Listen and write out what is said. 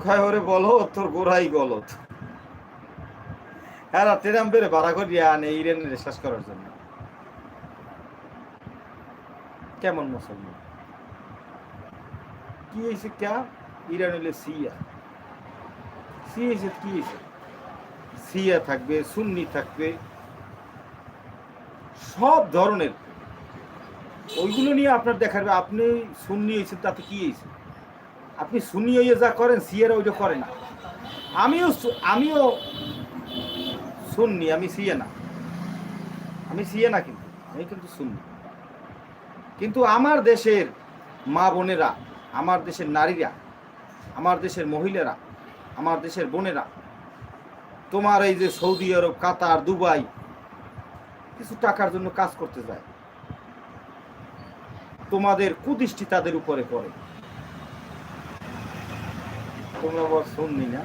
কয় ওরে বলো তোর গোড়াই গলত। হ্যাঁ টেরাম বেড়ে ভাড়া করিয়া আনে ইরানের শেষ করার জন্য। কেমন মুসলমান কি হয়েছে কে? ইরান হইলে সিয়া, সিয়া হয়েছে কি হয়েছে? সিয়া থাকবে, সুন্নি থাকবে, সব ধরনের। ওইগুলো নিয়ে আপনার দেখাবে আপনি সুন্নি হয়েছেন তাতে কি হয়েছে? আপনি সুন্নি হইয়া যা করেন সিয়ারা ওইটা করে না। আমিও সুন্নি, আমি সিয়া না, আমি সিয়া না, কিন্তু আমি কিন্তু সুন্নি। কিন্তু আমার দেশের মা বোনেরা, আমার দেশের নারীরা, আমার দেশের মহিলারা, আমার দেশের বোনেরা তোমার এই যে সৌদি আরব, কাতার, দুবাই কিছু টাকার জন্য কাজ করতে যায়, তোমাদের কুদৃষ্টি তাদের উপরে পড়ে। তোমরা বল সুন্নি না?